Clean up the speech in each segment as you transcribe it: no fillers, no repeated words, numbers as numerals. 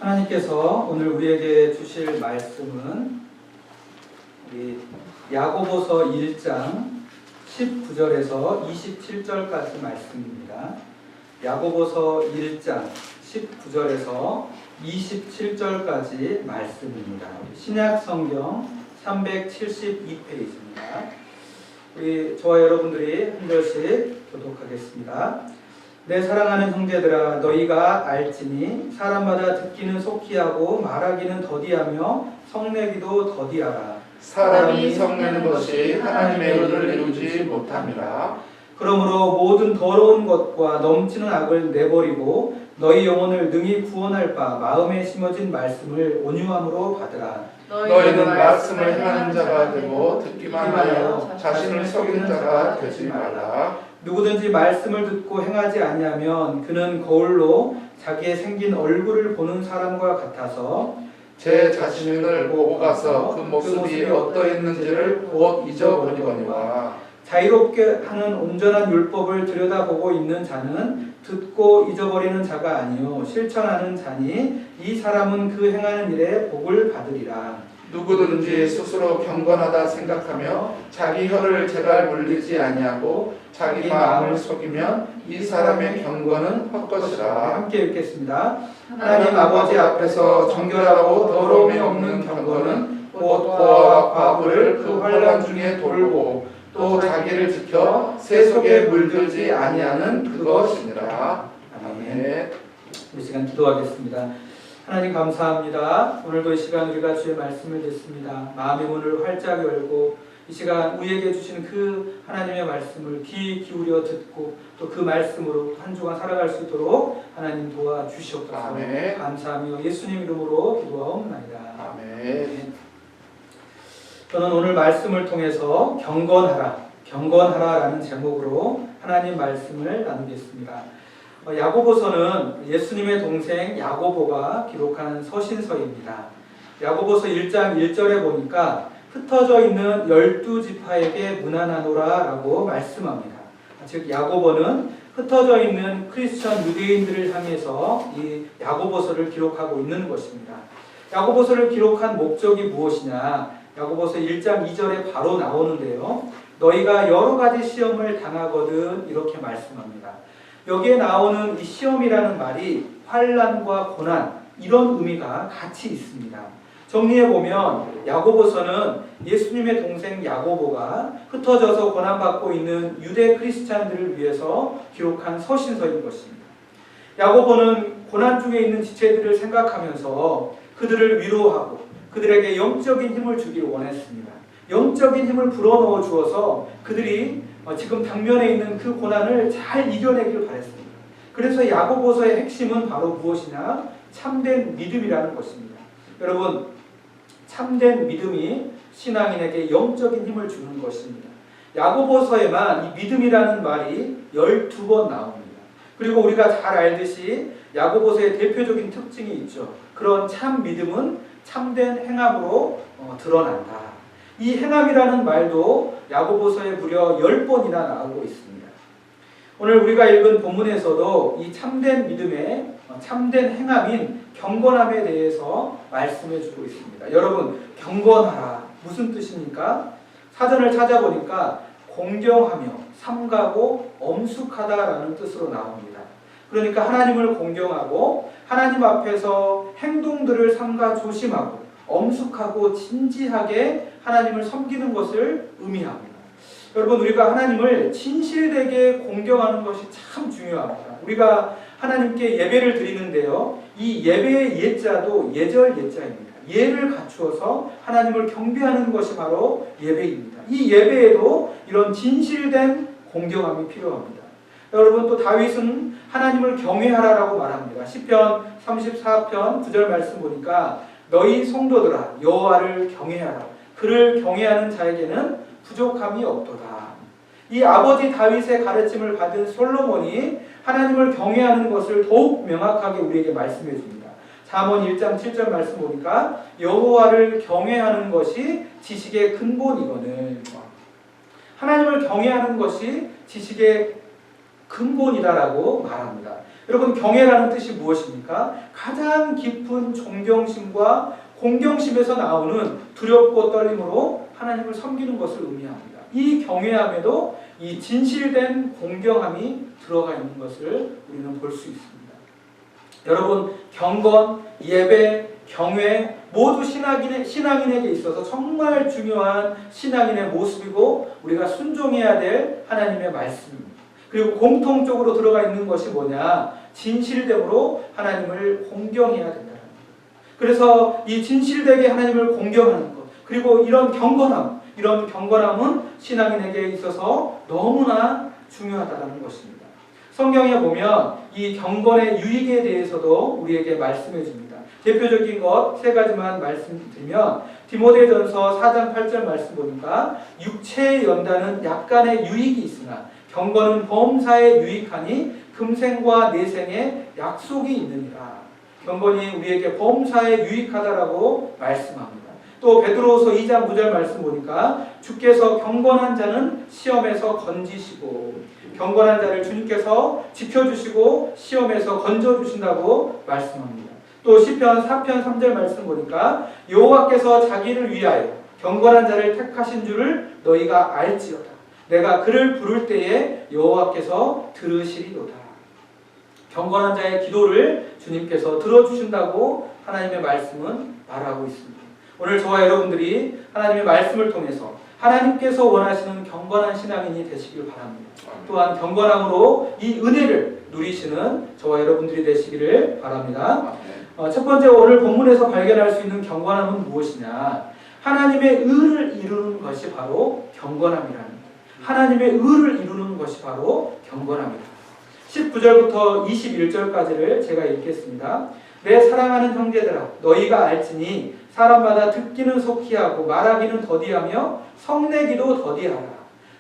하나님께서 오늘 우리에게 주실 말씀은 우리 야고보서 1장 19절에서 27절까지 말씀입니다. 야고보서 1장 19절에서 27절까지 말씀입니다. 신약 성경 372페이지입니다. 우리 저와 여러분들이 한 절씩 교독하겠습니다. 내 사랑하는 형제들아, 너희가 알지니 사람마다 듣기는 속히 하고 말하기는 더디하며 성내기도 더디하라. 사람이 성내는 것이 하나님의 의를 이루지 못함이라. 그러므로 모든 더러운 것과 넘치는 악을 내버리고 너희 영혼을 능히 구원할 바 마음에 심어진 말씀을 온유함으로 받으라. 너희는 말씀을 행하는 자가 되고 듣기만 하여 자신을 속이는 자가 되지 말라. 누구든지 말씀을 듣고 행하지 아니하면 그는 거울로 자기의 생긴 얼굴을 보는 사람과 같아서 제 자신을 보고 가서 그 모습이 어떠했는지를 곧 잊어버리거니와. 자유롭게 하는 온전한 율법을 들여다보고 있는 자는 듣고 잊어버리는 자가 아니요 실천하는 자니 이 사람은 그 행하는 일에 복을 받으리라. 누구든지 스스로 경건하다 생각하며 자기 혀를 제갈 물리지 아니하고 자기 마음을 속이면 이 사람의 경건은 헛것이라. 함께 읽겠습니다. 하나님 아버지 앞에서 정결하고 더러움이 없는 경건은 곧 고아와 과부를 그 환난 중에 돌고 또 자기를 지켜 새 속에 물들지 아니하는 그것이니라. 아멘. 이 시간 기도하겠습니다. 하나님 감사합니다. 오늘도 이 시간 우리가 주의 말씀을 듣습니다. 마음의 문을 활짝 열고 이 시간 우리에게 주시는 그 하나님의 말씀을 귀 기울여 듣고 또 그 말씀으로 한 주간 살아갈 수 있도록 하나님 도와주시옵소서. 아멘. 감사하며 예수님 이름으로 기도하옵나이다. 아멘. 저는 오늘 말씀을 통해서 경건하라라는 제목으로 하나님 말씀을 나누겠습니다. 야고보서는 예수님의 동생 야고보가 기록한 서신서입니다. 야고보서 1장 1절에 보니까 흩어져 있는 12지파에게 문안하노라 라고 말씀합니다. 즉 야고보는 흩어져 있는 크리스천 유대인들을 향해서 이 야고보서를 기록하고 있는 것입니다. 야고보서를 기록한 목적이 무엇이냐? 야고보서 1장 2절에 바로 나오는데요. 너희가 여러 가지 시험을 당하거든 이렇게 말씀합니다. 여기에 나오는 이 시험이라는 말이 환난과 고난 이런 의미가 같이 있습니다. 정리해보면 야고보서는 예수님의 동생 야고보가 흩어져서 고난받고 있는 유대 크리스찬들을 위해서 기록한 서신서인 것입니다. 야고보는 고난 중에 있는 지체들을 생각하면서 그들을 위로하고 그들에게 영적인 힘을 주길 원했습니다. 영적인 힘을 불어넣어 주어서 그들이 지금 당면에 있는 그 고난을 잘 이겨내길 바랬습니다. 그래서 야고보서의 핵심은 바로 무엇이냐? 참된 믿음이라는 것입니다. 여러분, 참된 믿음이 신앙인에게 영적인 힘을 주는 것입니다. 야고보서에만 이 믿음이라는 말이 12번 나옵니다. 그리고 우리가 잘 알듯이 야고보서의 대표적인 특징이 있죠. 그런 참 믿음은 참된 행함으로 드러난다. 이 행함이라는 말도 야고보서에 무려 10번이나 나오고 있습니다. 오늘 우리가 읽은 본문에서도 이 참된 믿음의 참된 행함인 경건함에 대해서 말씀해 주고 있습니다. 여러분, 경건하라 무슨 뜻입니까? 사전을 찾아보니까 공경하며 삼가고 엄숙하다라는 뜻으로 나옵니다. 그러니까 하나님을 공경하고 하나님 앞에서 행동들을 삼가 조심하고 엄숙하고 진지하게 하나님을 섬기는 것을 의미합니다. 여러분, 우리가 하나님을 진실되게 공경하는 것이 참 중요합니다. 우리가 하나님께 예배를 드리는데요, 이 예배의 예자도 예절 예자입니다. 예를 갖추어서 하나님을 경배하는 것이 바로 예배입니다. 이 예배에도 이런 진실된 공경함이 필요합니다. 여러분, 또 다윗은 하나님을 경외하라라고 말합니다. 시편 34편 9절 말씀 보니까 너희 성도들아 여호와를 경외하라. 그를 경외하는 자에게는 부족함이 없도다. 이 아버지 다윗의 가르침을 받은 솔로몬이 하나님을 경외하는 것을 더욱 명확하게 우리에게 말씀해 줍니다. 잠언 1장 7절 말씀 보니까 여호와를 경외하는 것이 지식의 근본이거늘. 하나님을 경외하는 것이 지식의 근본이다라고 말합니다. 여러분, 경외라는 뜻이 무엇입니까? 가장 깊은 존경심과 공경심에서 나오는 두렵고 떨림으로 하나님을 섬기는 것을 의미합니다. 이 경외함에도 이 진실된 공경함이 들어가 있는 것을 우리는 볼 수 있습니다. 여러분, 경건, 예배, 경외 모두 신앙인에게 있어서 정말 중요한 신앙인의 모습이고 우리가 순종해야 될 하나님의 말씀입니다. 그리고 공통적으로 들어가 있는 것이 뭐냐? 진실됨으로 하나님을 공경해야 된다는 것. 그래서 이 진실되게 하나님을 공경하는 것, 그리고 이런 경건함은 신앙인에게 있어서 너무나 중요하다는 것입니다. 성경에 보면 이 경건의 유익에 대해서도 우리에게 말씀해 줍니다. 대표적인 것 세 가지만 말씀드리면 디모데전서 4장 8절 말씀 보니까 육체의 연단은 약간의 유익이 있으나 경건은 범사에 유익하니 금생과 내생에 약속이 있느니라. 경건이 우리에게 범사에 유익하다라고 말씀합니다. 또 베드로후서 2장 9절 말씀 보니까 주께서 경건한 자는 시험에서 건지시고 경건한 자를 주님께서 지켜주시고 시험에서 건져주신다고 말씀합니다. 또 시편 4편 3절 말씀 보니까 여호와께서 자기를 위하여 경건한 자를 택하신 줄을 너희가 알지어다. 내가 그를 부를 때에 여호와께서 들으시리로다. 경건한 자의 기도를 주님께서 들어주신다고 하나님의 말씀은 말하고 있습니다. 오늘 저와 여러분들이 하나님의 말씀을 통해서 하나님께서 원하시는 경건한 신앙인이 되시길 바랍니다. 또한 경건함으로 이 은혜를 누리시는 저와 여러분들이 되시기를 바랍니다. 첫 번째, 오늘 본문에서 발견할 수 있는 경건함은 무엇이냐? 하나님의 의를 이루는 것이 바로 경건함이라는 거예요. 하나님의 의를 이루는 것이 바로 경건함이다. 19절부터 21절까지를 제가 읽겠습니다. 내 사랑하는 형제들아, 너희가 알지니 사람마다 듣기는 속히 하고 말하기는 더디하며 성내기도 더디하라.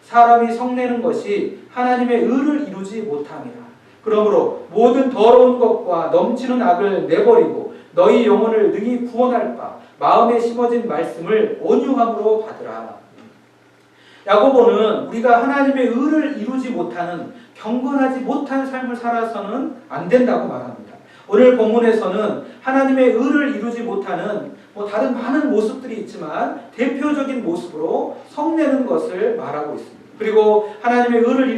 사람이 성내는 것이 하나님의 의를 이루지 못함이라. 그러므로 모든 더러운 것과 넘치는 악을 내버리고 너희 영혼을 능히 구원할 바 마음에 심어진 말씀을 온유함으로 받으라. 야고보는 우리가 하나님의 의를 이루지 못하는, 경건하지 못한 삶을 살아서는 안 된다고 말합니다. 오늘 본문에서는 하나님의 의를 이루지 못하는 다른 많은 모습들이 있지만 대표적인 모습으로 성내는 것을 말하고 있습니다. 그리고 하나님의 의를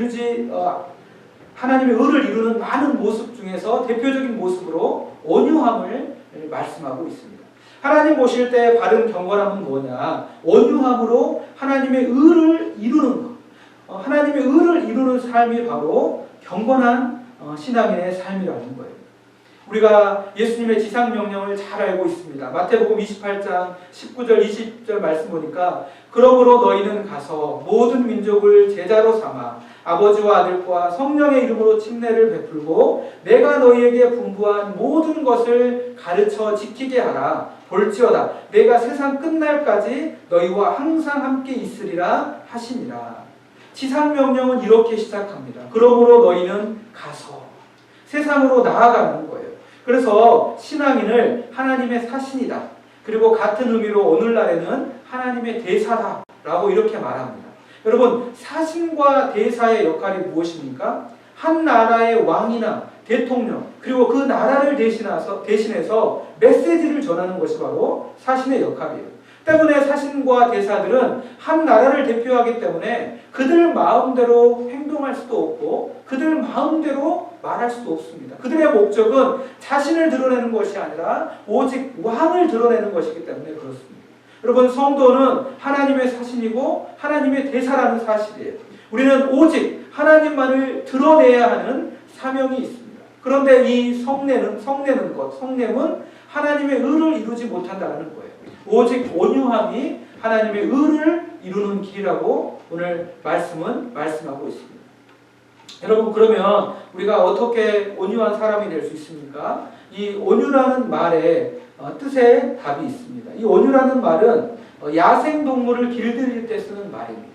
이루는 많은 모습 중에서 대표적인 모습으로 온유함을 말씀하고 있습니다. 하나님 보실 때 바른 경건함은 뭐냐? 온유함으로 하나님의 의를 이루는 것. 하나님의 의를 이루는 삶이 바로 경건한 신앙인의 삶이라는 거예요. 우리가 예수님의 지상명령을 잘 알고 있습니다. 마태복음 28장 19절 20절 말씀 보니까 그러므로 너희는 가서 모든 민족을 제자로 삼아 아버지와 아들과 성령의 이름으로 침례를 베풀고 내가 너희에게 분부한 모든 것을 가르쳐 지키게 하라. 볼지어다 내가 세상 끝날까지 너희와 항상 함께 있으리라 하시니라. 지상명령은 이렇게 시작합니다. 그러므로 너희는 가서 세상으로 나아가는 거예요. 그래서 신앙인을 하나님의 사신이다. 그리고 같은 의미로 오늘날에는 하나님의 대사다라고 이렇게 말합니다. 여러분, 사신과 대사의 역할이 무엇입니까? 한 나라의 왕이나 대통령, 그리고 그 나라를 대신해서 메시지를 전하는 것이 바로 사신의 역할이에요. 때문에 사신과 대사들은 한 나라를 대표하기 때문에 그들 마음대로 행동할 수도 없고 그들 마음대로 말할 수도 없습니다. 그들의 목적은 자신을 드러내는 것이 아니라 오직 왕을 드러내는 것이기 때문에 그렇습니다. 여러분, 성도는 하나님의 사신이고 하나님의 대사라는 사실이에요. 우리는 오직 하나님만을 드러내야 하는 사명이 있습니다. 그런데 이 성내는 하나님의 의를 이루지 못한다는 거예요. 오직 온유함이 하나님의 의를 이루는 길이라고 오늘 말씀은 말씀하고 있습니다. 여러분, 그러면 우리가 어떻게 온유한 사람이 될 수 있습니까? 이 온유라는 말에 뜻에 답이 있습니다. 이 온유라는 말은 야생동물을 길들일 때 쓰는 말입니다.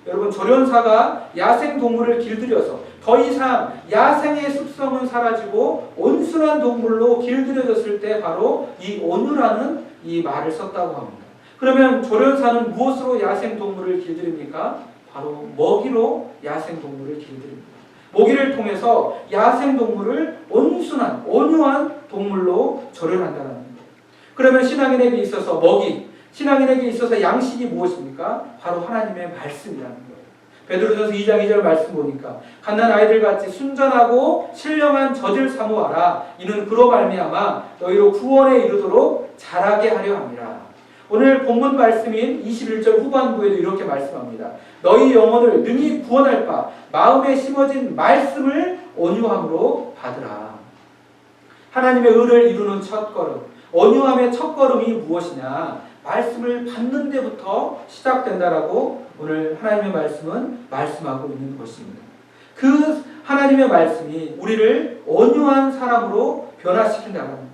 여러분, 조련사가 야생동물을 길들여서 더 이상 야생의 습성은 사라지고 온순한 동물로 길들여졌을 때 바로 이 온유라는 이 말을 썼다고 합니다. 그러면 조련사는 무엇으로 야생동물을 길들입니까? 바로 먹이로 야생동물을 길들입니다. 모기를 통해서 야생 동물을 온순한 온유한 동물로 조련한다는 거예요. 그러면 신앙인에게 있어서 먹이, 신앙인에게 있어서 양식이 무엇입니까? 바로 하나님의 말씀이라는 거예요. 베드로전서 2장 2절 말씀 보니까 갓난 아이들 같이 순전하고 신령한 젖을 사모하라. 이는 그로 말미암아 너희로 구원에 이르도록 자라게 하려 함이라. 오늘 본문 말씀인 21절 후반부에도 이렇게 말씀합니다. 너희 영혼을 능히 구원할 바 마음에 심어진 말씀을 온유함으로 받으라. 하나님의 의를 이루는 첫걸음, 온유함의 첫걸음이 무엇이냐? 말씀을 받는 데부터 시작된다라고 오늘 하나님의 말씀은 말씀하고 있는 것입니다. 그 하나님의 말씀이 우리를 온유한 사람으로 변화시킨다는 거예요.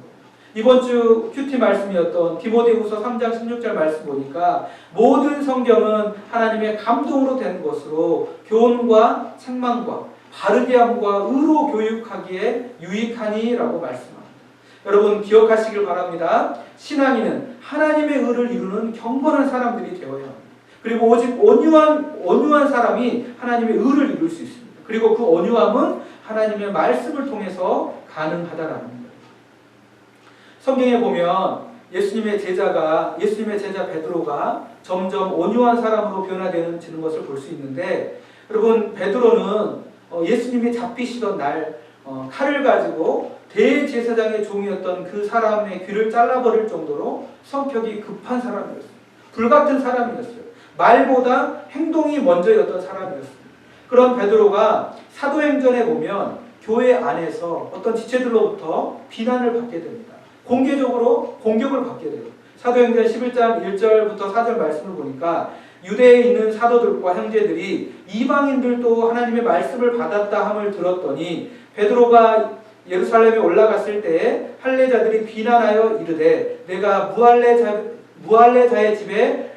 이번 주 큐티 말씀이었던 디모데후서 3장 16절 말씀 보니까 모든 성경은 하나님의 감동으로 된 것으로 교훈과 책망과 바르게 함과 의로 교육하기에 유익하니라고 말씀합니다. 여러분 기억하시길 바랍니다. 신앙인은 하나님의 의를 이루는 경건한 사람들이 되어야 합니다. 그리고 오직 온유한 사람이 하나님의 의를 이룰 수 있습니다. 그리고 그 온유함은 하나님의 말씀을 통해서 가능하다라는 거예요. 성경에 보면 예수님의 제자 베드로가 점점 온유한 사람으로 변화되는 것을 볼 수 있는데, 여러분 베드로는 예수님이 잡히시던 날 칼을 가지고 대제사장의 종이었던 그 사람의 귀를 잘라버릴 정도로 성격이 급한 사람이었어요. 불같은 사람이었어요. 말보다 행동이 먼저였던 사람이었어요. 그런 베드로가 사도행전에 보면 교회 안에서 어떤 지체들로부터 비난을 받게 됩니다. 공개적으로 공격을 받게 돼요. 사도행전 11장 1절부터 4절 말씀을 보니까 유대에 있는 사도들과 형제들이 이방인들도 하나님의 말씀을 받았다 함을 들었더니 베드로가 예루살렘에 올라갔을 때에 할례자들이 비난하여 이르되 내가 무할례자의 집에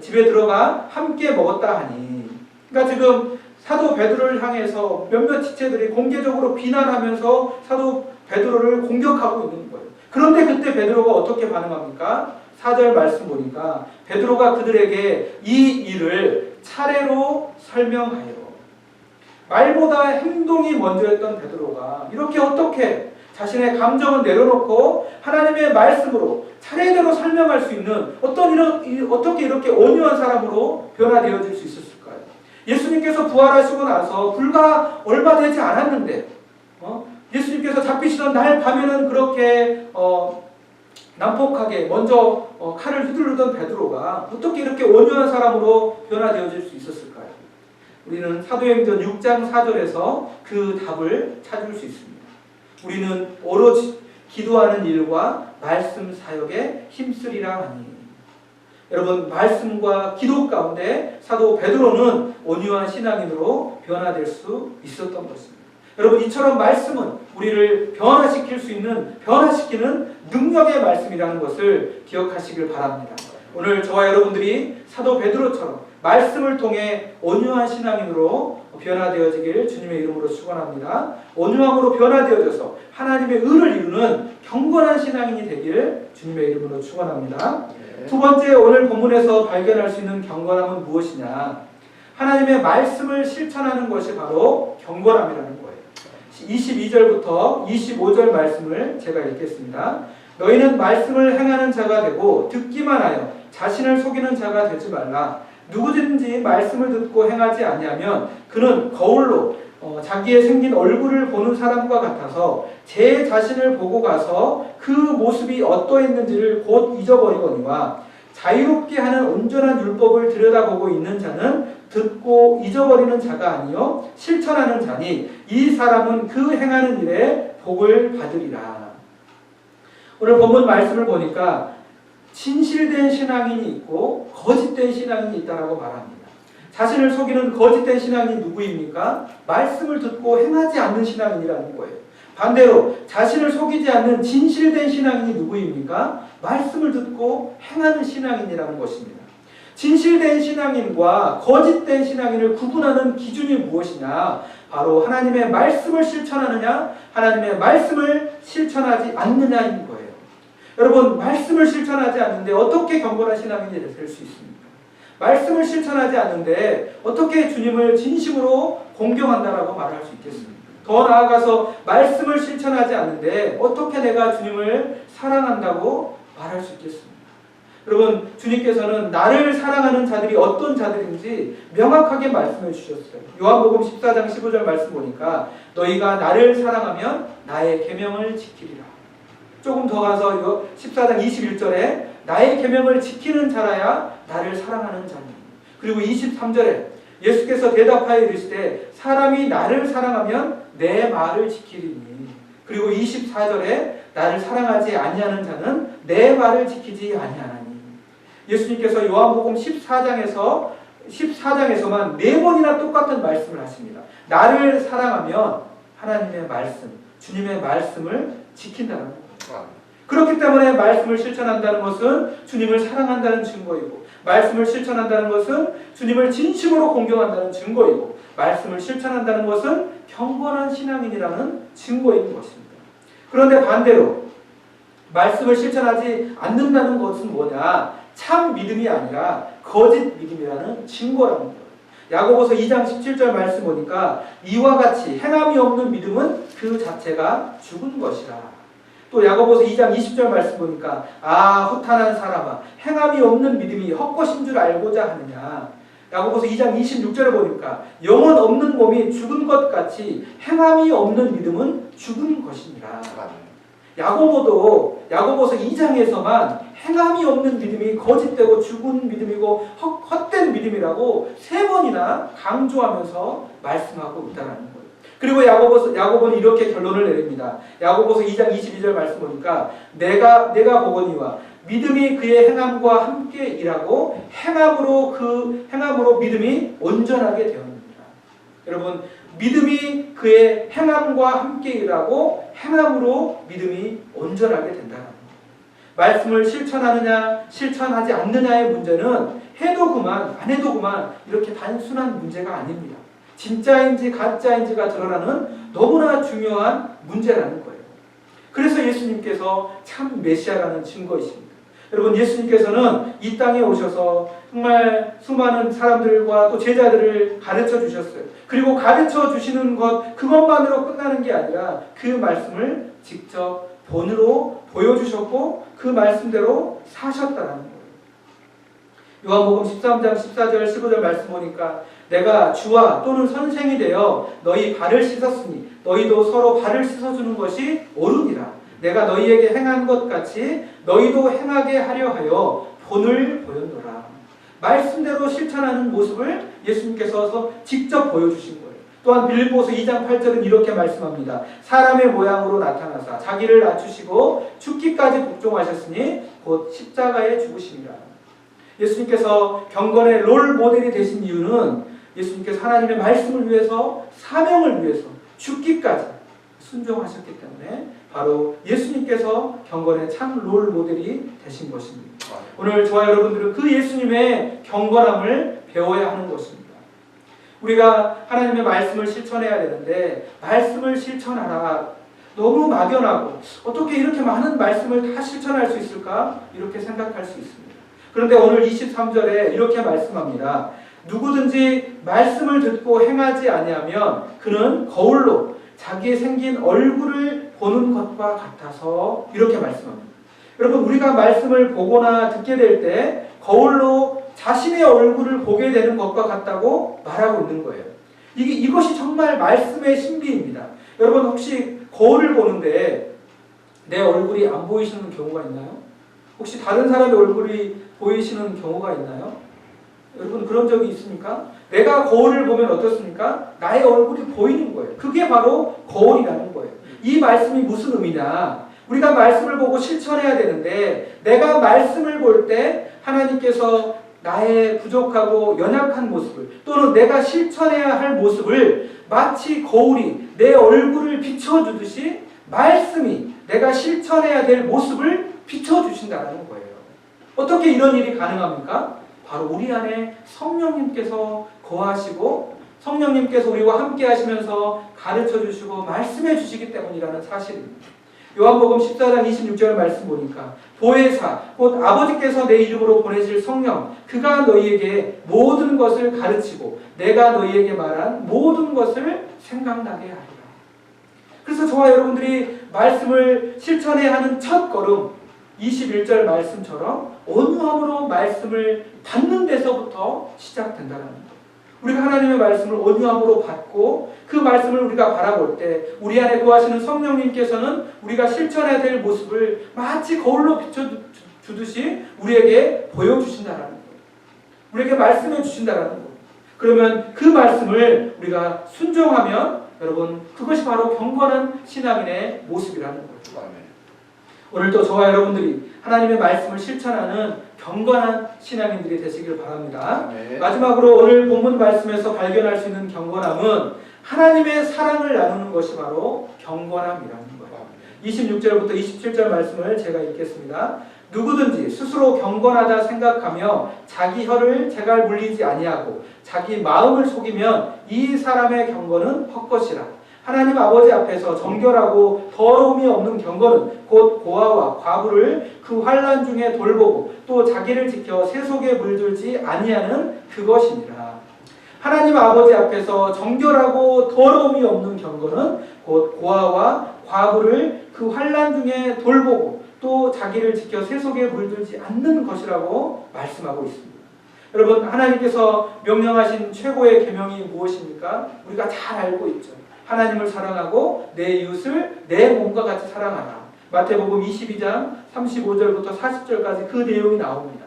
들어가 함께 먹었다 하니. 그러니까 지금 사도 베드로를 향해서 몇몇 지체들이 공개적으로 비난하면서 사도 베드로를 공격하고 있는 거예요. 그런데 그때 베드로가 어떻게 반응합니까? 4절 말씀 보니까 베드로가 그들에게 이 일을 차례로 설명하여. 말보다 행동이 먼저였던 베드로가 이렇게 어떻게 자신의 감정을 내려놓고 하나님의 말씀으로 차례대로 설명할 수 있는 어떻게 이렇게 온유한 사람으로 변화되어질 수 있었을까요? 예수님께서 부활하시고 나서 불과 얼마 되지 않았는데 예수님께서 잡히시던 날 밤에는 그렇게 난폭하게 먼저 칼을 휘두르던 베드로가 어떻게 이렇게 온유한 사람으로 변화되어질 수 있었을까요? 우리는 사도행전 6장 4절에서 그 답을 찾을 수 있습니다. 우리는 오로지 기도하는 일과 말씀 사역에 힘쓰리라 하니. 여러분 말씀과 기도 가운데 사도 베드로는 온유한 신앙인으로 변화될 수 있었던 것입니다. 여러분 이처럼 말씀은 우리를 변화시키는 능력의 말씀이라는 것을 기억하시길 바랍니다. 오늘 저와 여러분들이 사도 베드로처럼 말씀을 통해 온유한 신앙인으로 변화되어지길 주님의 이름으로 축원합니다. 온유함으로 변화되어져서 하나님의 의를 이루는 경건한 신앙인이 되길 주님의 이름으로 축원합니다. 두 번째 오늘 본문에서 발견할 수 있는 경건함은 무엇이냐? 하나님의 말씀을 실천하는 것이 바로 경건함이라는 거예요. 22절부터 25절 말씀을 제가 읽겠습니다. 너희는 말씀을 행하는 자가 되고 듣기만 하여 자신을 속이는 자가 되지 말라. 누구든지 말씀을 듣고 행하지 아니하면 그는 거울로 자기의 생긴 얼굴을 보는 사람과 같아서 제 자신을 보고 가서 그 모습이 어떠했는지를 곧 잊어버리거니와 자유롭게 하는 온전한 율법을 들여다보고 있는 자는 듣고 잊어버리는 자가 아니요 실천하는 자니 이 사람은 그 행하는 일에 복을 받으리라. 오늘 본문 말씀을 보니까 진실된 신앙인이 있고 거짓된 신앙인이 있다라고 말합니다. 자신을 속이는 거짓된 신앙인이 누구입니까? 말씀을 듣고 행하지 않는 신앙인이라는 거예요. 반대로 자신을 속이지 않는 진실된 신앙인이 누구입니까? 말씀을 듣고 행하는 신앙인이라는 것입니다. 진실된 신앙인과 거짓된 신앙인을 구분하는 기준이 무엇이냐? 바로 하나님의 말씀을 실천하느냐, 하나님의 말씀을 실천하지 않느냐인 거예요. 여러분 말씀을 실천하지 않는데 어떻게 경건한 신앙인이 될 수 있습니까? 말씀을 실천하지 않는데 어떻게 주님을 진심으로 공경한다라고 말할 수 있겠습니까? 더 나아가서 말씀을 실천하지 않는데 어떻게 내가 주님을 사랑한다고 말할 수 있겠습니까? 여러분, 주님께서는 나를 사랑하는 자들이 어떤 자들인지 명확하게 말씀해 주셨어요. 요한복음 14장 15절 말씀 보니까 너희가 나를 사랑하면 나의 계명을 지키리라. 조금 더 가서 14장 21절에 나의 계명을 지키는 자라야 나를 사랑하는 자니. 그리고 23절에 예수께서 대답하여 이르시되 사람이 나를 사랑하면 내 말을 지키리니. 그리고 24절에 나를 사랑하지 아니하는 자는 내 말을 지키지 아니하나니. 예수님께서 요한복음 14장에서만 4번이나 똑같은 말씀을 하십니다. 나를 사랑하면 하나님의 말씀, 주님의 말씀을 지킨다는 겁니다. 그렇기 때문에 말씀을 실천한다는 것은 주님을 사랑한다는 증거이고, 말씀을 실천한다는 것은 주님을 진심으로 공경한다는 증거이고, 말씀을 실천한다는 것은 경건한 신앙인이라는 증거인 것입니다. 그런데 반대로 말씀을 실천하지 않는다는 것은 뭐냐? 참 믿음이 아니라 거짓 믿음이라는 증거라는 거예요. 야고보서 2장 17절 말씀 보니까 이와 같이 행함이 없는 믿음은 그 자체가 죽은 것이라. 또 야고보서 2장 20절 말씀 보니까 허탄한 사람아 행함이 없는 믿음이 헛것인 줄 알고자 하느냐. 야고보서 2장 26절에 보니까 영혼 없는 몸이 죽은 것 같이 행함이 없는 믿음은 죽은 것이니라. 야고보서 2장에서만 행함이 없는 믿음이 거짓되고 죽은 믿음이고 헛된 믿음이라고 3번이나 강조하면서 말씀하고 있다는 거예요. 그리고 야고보는 이렇게 결론을 내립니다. 야고보서 2장 22절 말씀 보니까 내가 보거니와 믿음이 그의 행함과 함께 일하고 행함으로 믿음이 온전하게 되었느니라. 여러분, 믿음이 그의 행함과 함께 일하고 행함으로 믿음이 온전하게 된다는 겁니다. 말씀을 실천하느냐 실천하지 않느냐의 문제는 해도 그만 안 해도 그만 이렇게 단순한 문제가 아닙니다. 진짜인지 가짜인지가 드러나는 너무나 중요한 문제라는 거예요. 그래서 예수님께서 참 메시아라는 증거이십니다. 여러분, 예수님께서는 이 땅에 오셔서 정말 수많은 사람들과 또 제자들을 가르쳐 주셨어요. 그리고 가르쳐 주시는 그것만으로 끝나는 게 아니라 그 말씀을 직접 본으로 보여주셨고 그 말씀대로 사셨다는 거예요. 요한복음 13장 14절 15절 말씀 보니까 내가 주와 또는 선생이 되어 너희 발을 씻었으니 너희도 서로 발을 씻어주는 것이 옳으니라. 내가 너희에게 행한 것 같이 너희도 행하게 하려 하여 본을 보였노라. 말씀대로 실천하는 모습을 예수님께서 직접 보여주신 거예요. 또한 빌립보서 2장 8절은 이렇게 말씀합니다. 사람의 모양으로 나타나사 자기를 낮추시고 죽기까지 복종하셨으니 곧 십자가에 죽으심이라. 예수님께서 경건의 롤 모델이 되신 이유는 예수님께서 하나님의 말씀을 위해서 사명을 위해서 죽기까지 순종하셨기 때문에 바로 예수님께서 경건의 참 롤 모델이 되신 것입니다. 오늘 저와 여러분들은 그 예수님의 경건함을 배워야 하는 것입니다. 우리가 하나님의 말씀을 실천해야 되는데 말씀을 실천하라. 너무 막연하고 어떻게 이렇게 많은 말씀을 다 실천할 수 있을까? 이렇게 생각할 수 있습니다. 그런데 오늘 23절에 이렇게 말씀합니다. 누구든지 말씀을 듣고 행하지 아니하면 그는 거울로 자기의 생긴 얼굴을 보는 것과 같아서 이렇게 말씀합니다. 여러분, 우리가 말씀을 보거나 듣게 될 때 거울로 자신의 얼굴을 보게 되는 것과 같다고 말하고 있는 거예요. 이것이 정말 말씀의 신비입니다. 여러분, 혹시 거울을 보는데 내 얼굴이 안 보이시는 경우가 있나요? 혹시 다른 사람의 얼굴이 보이시는 경우가 있나요? 여러분, 그런 적이 있습니까? 내가 거울을 보면 어떻습니까? 나의 얼굴이 보이는 거예요. 그게 바로 거울이라는 거예요. 이 말씀이 무슨 의미냐? 우리가 말씀을 보고 실천해야 되는데 내가 말씀을 볼 때 하나님께서 나의 부족하고 연약한 모습을 또는 내가 실천해야 할 모습을 마치 거울이 내 얼굴을 비춰주듯이 말씀이 내가 실천해야 될 모습을 비춰주신다는 거예요. 어떻게 이런 일이 가능합니까? 바로 우리 안에 성령님께서 거하시고 성령님께서 우리와 함께 하시면서 가르쳐 주시고 말씀해 주시기 때문이라는 사실입니다. 요한복음 14장 26절 말씀 보니까 보혜사 곧 아버지께서 내 이름으로 보내실 성령 그가 너희에게 모든 것을 가르치고 내가 너희에게 말한 모든 것을 생각나게 하리라. 그래서 저와 여러분들이 말씀을 실천해야 하는 첫 걸음 21절 말씀처럼 온유함으로 말씀을 받는 데서부터 시작된다는 것. 우리가 하나님의 말씀을 온유함으로 받고 그 말씀을 우리가 바라볼 때 우리 안에 거하시는 성령님께서는 우리가 실천해야 될 모습을 마치 거울로 비춰주듯이 우리에게 보여주신다는 것. 우리에게 말씀해 주신다는 것. 그러면 그 말씀을 우리가 순종하면 여러분 그것이 바로 경건한 신앙인의 모습이라는 거죠. 오늘도 저와 여러분들이 하나님의 말씀을 실천하는 경건한 신앙인들이 되시길 바랍니다. 마지막으로 오늘 본문 말씀에서 발견할 수 있는 경건함은 하나님의 사랑을 나누는 것이 바로 경건함이라는 거예요. 26절부터 27절 말씀을 제가 읽겠습니다. 누구든지 스스로 경건하다 생각하며 자기 혀를 제갈 물리지 아니하고 자기 마음을 속이면 이 사람의 경건은 헛것이라. 하나님 아버지 앞에서 정결하고 더러움이 없는 경건은 곧 고아와 과부를 그 환난 중에 돌보고 또 자기를 지켜 세속에 물들지 아니하는 그것이니라. 하나님 아버지 앞에서 정결하고 더러움이 없는 경건은 곧 고아와 과부를 그 환난 중에 돌보고 또 자기를 지켜 세속에 물들지 않는 것이라고 말씀하고 있습니다. 여러분 하나님께서 명령하신 최고의 계명이 무엇입니까? 우리가 잘 알고 있죠. 하나님을 사랑하고 내 이웃을 내 몸과 같이 사랑하라. 마태복음 22장 35절부터 40절까지 그 내용이 나옵니다.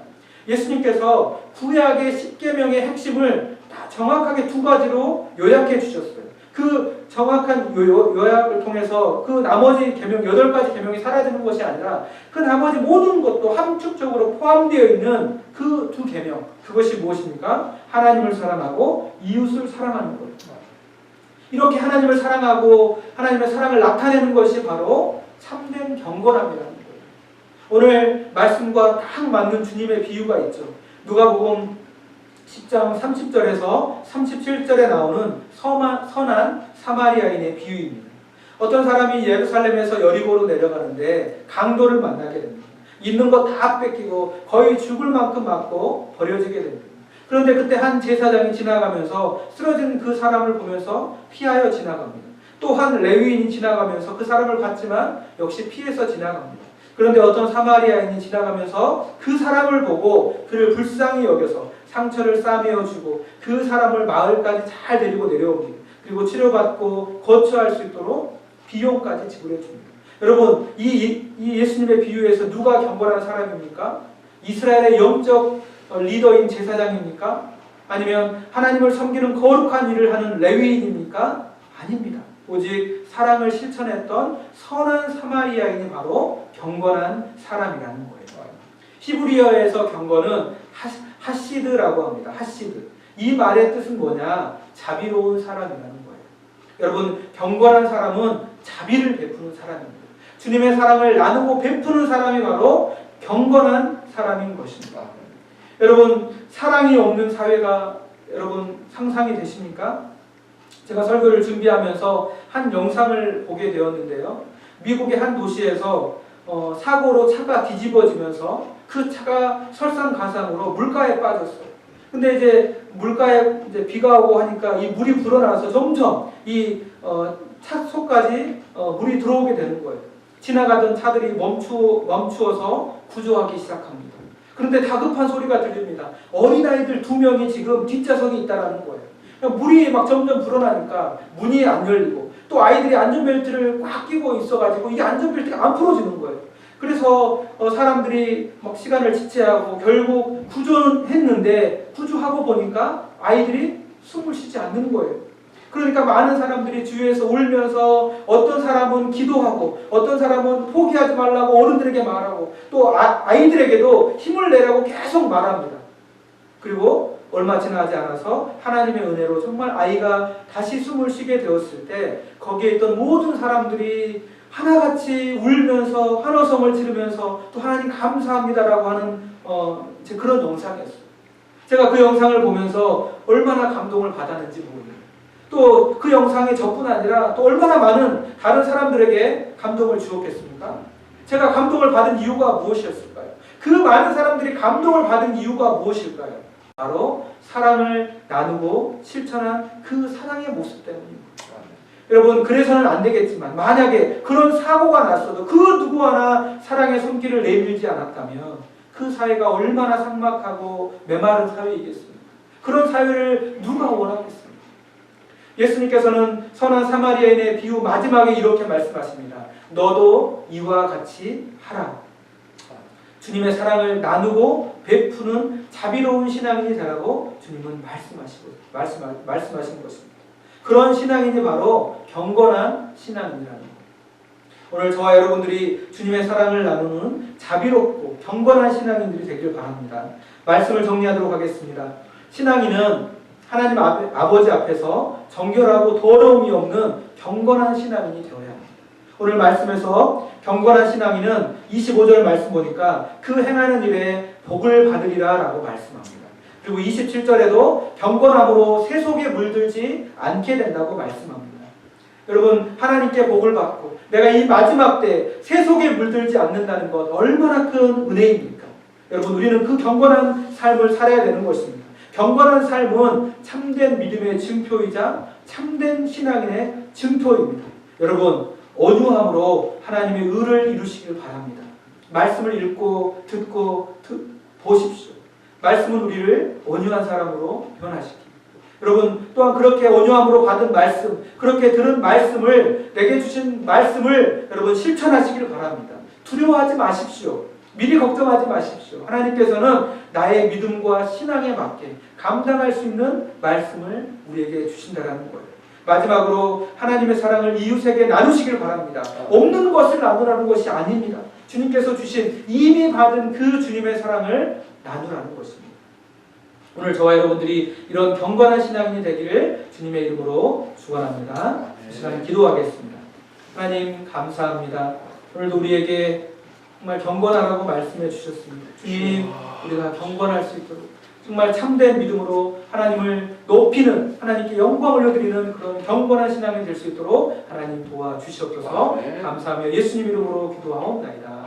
예수님께서 구약의 10계명의 핵심을 다 정확하게 두 가지로 요약해 주셨어요. 그 정확한 요약을 통해서 그 나머지 계명 8가지 계명이 사라지는 것이 아니라 그 나머지 모든 것도 함축적으로 포함되어 있는 그 두 계명, 그것이 무엇입니까? 하나님을 사랑하고 이웃을 사랑하는 것. 이렇게 하나님을 사랑하고 하나님의 사랑을 나타내는 것이 바로 참된 경건함이라는 거예요. 오늘 말씀과 딱 맞는 주님의 비유가 있죠. 누가복음 10장 30절에서 37절에 나오는 선한 사마리아인의 비유입니다. 어떤 사람이 예루살렘에서 여리고로 내려가는데 강도를 만나게 됩니다. 있는 거 다 뺏기고 거의 죽을 만큼 맞고 버려지게 됩니다. 그런데 그때 한 제사장이 지나가면서 쓰러진 그 사람을 보면서 피하여 지나갑니다. 또 한 레위인이 지나가면서 그 사람을 봤지만 역시 피해서 지나갑니다. 그런데 어떤 사마리아인이 지나가면서 그 사람을 보고 그를 불쌍히 여겨서 상처를 싸매어 주고 그 사람을 마을까지 잘 데리고 내려옵니다. 그리고 치료받고 거처할 수 있도록 비용까지 지불해 줍니다. 여러분 이 예수님의 비유에서 누가 경건한 사람입니까? 이스라엘의 영적 리더인 제사장입니까? 아니면 하나님을 섬기는 거룩한 일을 하는 레위인입니까? 아닙니다. 오직 사랑을 실천했던 선한 사마리아인이 바로 경건한 사람이라는 거예요. 히브리어에서 경건은 하시드라고 합니다. 하시드. 이 말의 뜻은 뭐냐? 자비로운 사람이라는 거예요. 여러분 경건한 사람은 자비를 베푸는 사람입니다. 주님의 사랑을 나누고 베푸는 사람이 바로 경건한 사람인 것입니다. 여러분 사랑이 없는 사회가 여러분 상상이 되십니까? 제가 설교를 준비하면서 한 영상을 보게 되었는데요. 미국의 한 도시에서 사고로 차가 뒤집어지면서 그 차가 설상가상으로 물가에 빠졌어요. 근데 이제 물가에 이제 비가 오고 하니까 이 물이 불어나서 점점 이 차 속까지 물이 들어오게 되는 거예요. 지나가던 차들이 멈추어서 구조하기 시작합니다. 그런데 다급한 소리가 들립니다. 어린아이들 2명이 지금 뒷좌석에 있다라는 거예요. 물이 막 점점 불어나니까 문이 안 열리고 또 아이들이 안전벨트를 꽉 끼고 있어가지고 이 안전벨트가 안 풀어지는 거예요. 그래서 사람들이 막 시간을 지체하고 결국 구조는 했는데 구조하고 보니까 아이들이 숨을 쉬지 않는 거예요. 그러니까 많은 사람들이 주위에서 울면서 어떤 사람은 기도하고 어떤 사람은 포기하지 말라고 어른들에게 말하고 또 아이들에게도 힘을 내라고 계속 말합니다. 그리고 얼마 지나지 않아서 하나님의 은혜로 정말 아이가 다시 숨을 쉬게 되었을 때 거기에 있던 모든 사람들이 하나같이 울면서 환호성을 지르면서 또 하나님 감사합니다라고 하는 그런 영상이었어요. 제가 그 영상을 보면서 얼마나 감동을 받았는지 모릅니다. 또 그 영상이 저뿐 아니라 또 얼마나 많은 다른 사람들에게 감동을 주었겠습니까? 제가 감동을 받은 이유가 무엇이었을까요? 그 많은 사람들이 감동을 받은 이유가 무엇일까요? 바로 사랑을 나누고 실천한 그 사랑의 모습 때문입니다. 여러분, 그래서는 안 되겠지만 만약에 그런 사고가 났어도 그 누구 하나 사랑의 손길을 내밀지 않았다면 그 사회가 얼마나 삭막하고 메마른 사회이겠습니까? 그런 사회를 누가 원하겠습니까? 예수님께서는 선한 사마리아인의 비유 마지막에 이렇게 말씀하십니다. 너도 이와 같이 하라. 주님의 사랑을 나누고 베푸는 자비로운 신앙인이 되라고 주님은 말씀하신 것입니다. 그런 신앙인이 바로 경건한 신앙인이라는 것. 오늘 저와 여러분들이 주님의 사랑을 나누는 자비롭고 경건한 신앙인들이 되길 바랍니다. 말씀을 정리하도록 하겠습니다. 신앙인은 하나님 아버지 앞에서 정결하고 더러움이 없는 경건한 신앙인이 되어야 합니다. 오늘 말씀에서 경건한 신앙인은 25절 말씀 보니까 그 행하는 일에 복을 받으리라 라고 말씀합니다. 그리고 27절에도 경건함으로 세속에 물들지 않게 된다고 말씀합니다. 여러분, 하나님께 복을 받고 내가 이 마지막 때 세속에 물들지 않는다는 것 얼마나 큰 은혜입니까? 여러분, 우리는 그 경건한 삶을 살아야 되는 것입니다. 경건한 삶은 참된 믿음의 증표이자 참된 신앙인의 증표입니다. 여러분, 온유함으로 하나님의 의를 이루시길 바랍니다. 말씀을 읽고 듣고 보십시오. 말씀은 우리를 온유한 사람으로 변화시킵니다. 여러분, 또한 그렇게 온유함으로 받은 말씀, 그렇게 들은 말씀을, 내게 주신 말씀을 여러분 실천하시길 바랍니다. 두려워하지 마십시오. 미리 걱정하지 마십시오. 하나님께서는 나의 믿음과 신앙에 맞게 감당할 수 있는 말씀을 우리에게 주신다는 거예요. 마지막으로 하나님의 사랑을 이웃에게 나누시길 바랍니다. 없는 것을 나누라는 것이 아닙니다. 주님께서 주신 이미 받은 그 주님의 사랑을 나누라는 것입니다. 오늘 저와 여러분들이 이런 경건한 신앙인이 되기를 주님의 이름으로 축원합니다. 이 시간 기도하겠습니다. 하나님 감사합니다. 오늘도 우리에게 정말 경건하라고 말씀해 주셨습니다. 주님, 우리가 경건할 수 있도록 정말 참된 믿음으로 하나님을 높이는, 하나님께 영광 올려드리는 그런 경건한 신앙이 될 수 있도록 하나님 도와주시옵소서. 감사하며 예수님 이름으로 기도하옵나이다.